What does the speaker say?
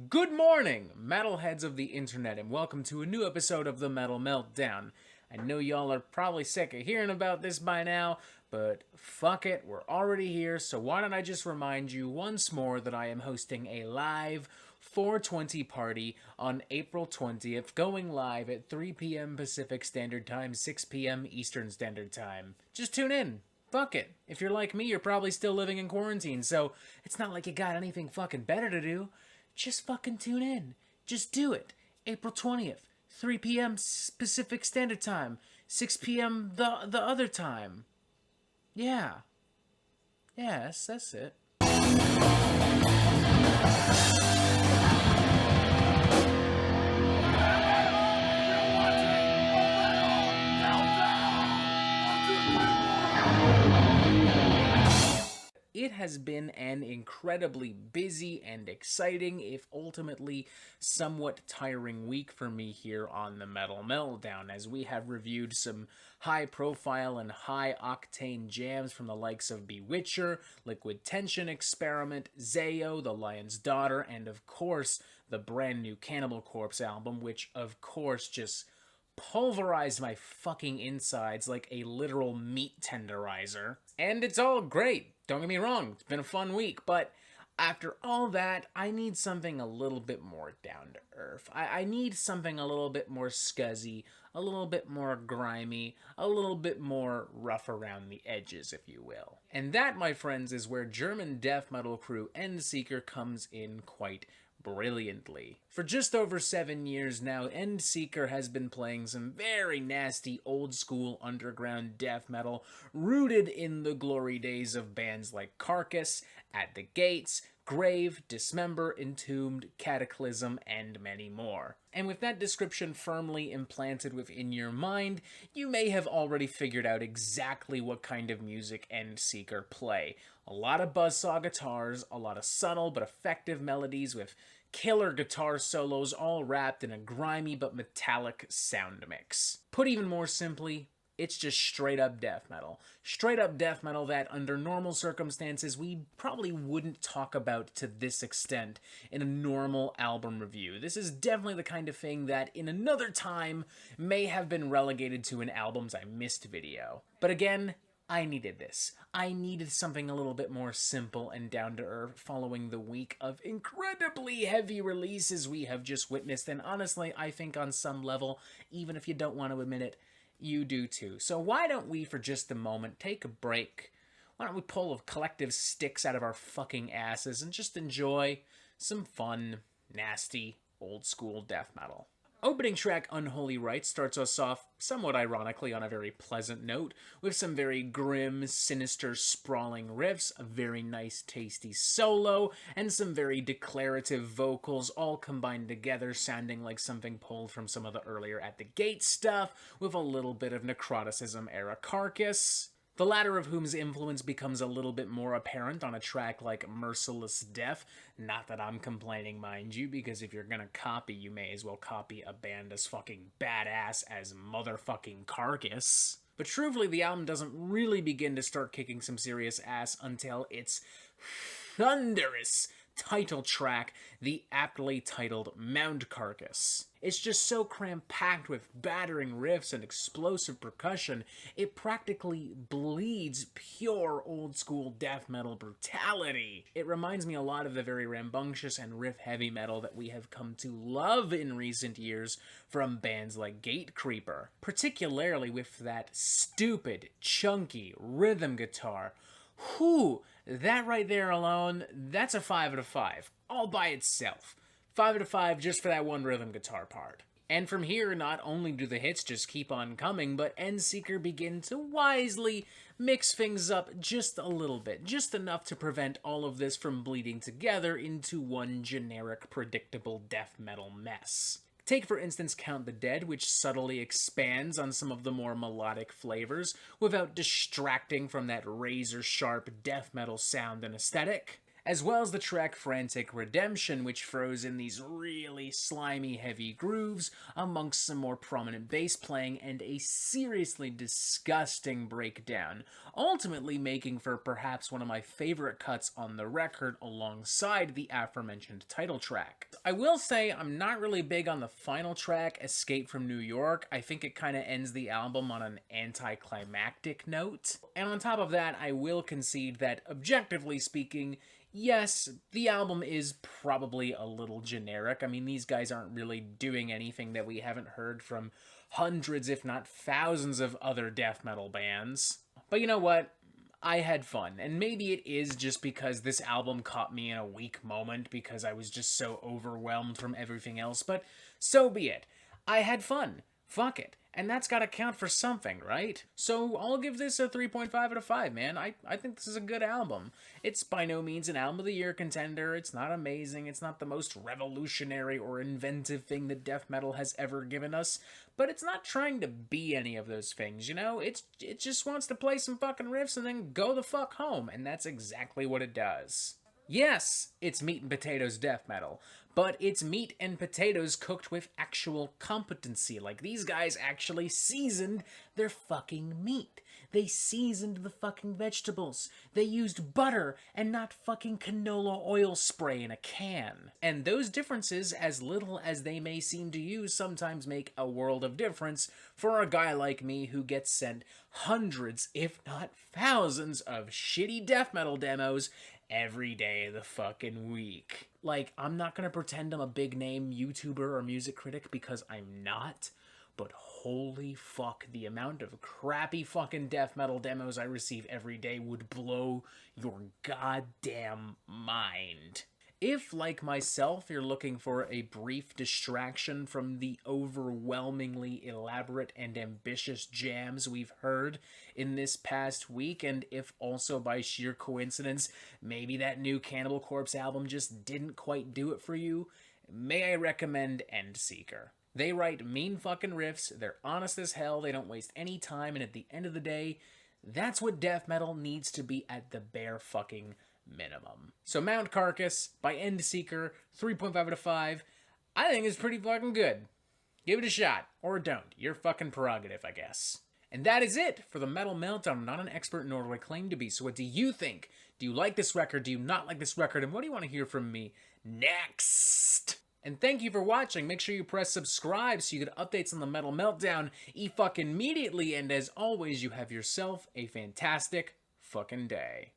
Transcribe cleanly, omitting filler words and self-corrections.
Good morning, metalheads of the internet, and welcome to a new episode of the Metal Meltdown. I know y'all are probably sick of hearing about this by now, but fuck it, we're already here, so why don't I just remind you once more that I am hosting a live 420 party on April 20th, going live at 3 p.m. Pacific Standard Time, 6 p.m. Eastern Standard Time. Just tune in. Fuck it. If you're like me, you're probably still living in quarantine, so it's not like you got anything fucking better to do. Just fucking tune in. Just do it. April 20th, 3 p.m. Pacific Standard Time, 6 p.m. the other time. Yeah. Yes, that's it. It has been an incredibly busy and exciting, if ultimately somewhat tiring week for me here on the Metal Meltdown, as we have reviewed some high-profile and high-octane jams from the likes of Bewitcher, Liquid Tension Experiment, Zayo, The Lion's Daughter, and of course, the brand new Cannibal Corpse album, which of course just pulverized my fucking insides like a literal meat tenderizer. And it's all great. Don't get me wrong, it's been a fun week, but after all that, I need something a little bit more down to earth. I need something a little bit more scuzzy, a little bit more grimy, a little bit more rough around the edges, if you will. And that, my friends, is where German death metal crew Endseeker comes in quite brilliantly. For just over 7 years now, Endseeker has been playing some very nasty old-school underground death metal, rooted in the glory days of bands like Carcass, At the Gates, Grave, Dismember, Entombed, Cataclysm, and many more. And with that description firmly implanted within your mind, you may have already figured out exactly what kind of music Endseeker play. A lot of buzzsaw guitars, a lot of subtle but effective melodies with killer guitar solos all wrapped in a grimy but metallic sound mix. Put even more simply, it's just straight up death metal. Straight up death metal that, under normal circumstances, we probably wouldn't talk about to this extent in a normal album review. This is definitely the kind of thing that, in another time, may have been relegated to an Albums I Missed video. But again, I needed this. I needed something a little bit more simple and down to earth following the week of incredibly heavy releases we have just witnessed, and honestly, I think on some level, even if you don't want to admit it, you do too. So why don't we, for just a moment, take a break? Why don't we pull a collective sticks out of our fucking asses and just enjoy some fun, nasty, old-school death metal? Opening track Unholy Rites starts us off, somewhat ironically, on a very pleasant note, with some very grim, sinister, sprawling riffs, a very nice, tasty solo, and some very declarative vocals, all combined together, sounding like something pulled from some of the earlier At the Gate stuff, with a little bit of Necroticism-era Carcass. The latter of whom's influence becomes a little bit more apparent on a track like Merciless Death. Not that I'm complaining, mind you, because if you're gonna copy, you may as well copy a band as fucking badass as motherfucking Carcass. But truthfully, the album doesn't really begin to start kicking some serious ass until its thunderous title track, the aptly titled Mount Carcass. It's just so cram-packed with battering riffs and explosive percussion, it practically bleeds pure old-school death metal brutality. It reminds me a lot of the very rambunctious and riff-heavy metal that we have come to love in recent years from bands like Gatecreeper, particularly with that stupid, chunky rhythm guitar. Whew, that right there alone, that's a 5 out of 5, all by itself. 5 out of 5 just for that one rhythm guitar part. And from here, not only do the hits just keep on coming, but Endseeker begin to wisely mix things up just a little bit, just enough to prevent all of this from bleeding together into one generic, predictable death metal mess. Take, for instance, Count the Dead, which subtly expands on some of the more melodic flavors without distracting from that razor-sharp death metal sound and aesthetic. as well as the track Frantic Redemption, which throws in these really slimy heavy grooves amongst some more prominent bass playing and a seriously disgusting breakdown, ultimately making for perhaps one of my favorite cuts on the record alongside the aforementioned title track. I will say I'm not really big on the final track, Escape from New York. I think it kind of ends the album on an anticlimactic note. And on top of that, I will concede that, objectively speaking, yes, the album is probably a little generic. I mean, these guys aren't really doing anything that we haven't heard from hundreds, if not thousands, of other death metal bands. But you know what? I had fun, and maybe it is just because this album caught me in a weak moment because I was just so overwhelmed from everything else, but so be it. I had fun. Fuck it. And that's gotta count for something, right? So I'll give this a 3.5 out of 5, man. I think this is a good album. It's by no means an album of the year contender. It's not amazing. It's not the most revolutionary or inventive thing that death metal has ever given us. But it's not trying to be any of those things, you know? It just wants to play some fucking riffs and then go the fuck home. And that's exactly what it does. Yes, it's meat and potatoes death metal, but it's meat and potatoes cooked with actual competency. Like, these guys actually seasoned their fucking meat. They seasoned the fucking vegetables. They used butter and not fucking canola oil spray in a can. And those differences, as little as they may seem to you, sometimes make a world of difference for a guy like me who gets sent hundreds, if not thousands, of shitty death metal demos every day of the fucking week. Like, I'm not gonna pretend I'm a big name YouTuber or music critic because I'm not, but holy fuck, the amount of crappy fucking death metal demos I receive every day would blow your goddamn mind. If, like myself, you're looking for a brief distraction from the overwhelmingly elaborate and ambitious jams we've heard in this past week, and if also by sheer coincidence, maybe that new Cannibal Corpse album just didn't quite do it for you, may I recommend Endseeker. They write mean fucking riffs, they're honest as hell, they don't waste any time, and at the end of the day, that's what death metal needs to be at the bare fucking minimum. So Mount Carcass by Endseeker, 3.5 out of 5. I think it's pretty fucking good. Give it a shot, or don't. Your fucking prerogative, I guess. And that is it for the Metal Meltdown. I'm not an expert, nor do I claim to be. So what do you think? Do you like this record? Do you not like this record? And what do you want to hear from me next? And thank you for watching. Make sure you press subscribe so you get updates on the Metal Meltdown fucking immediately. And as always, you have yourself a fantastic fucking day.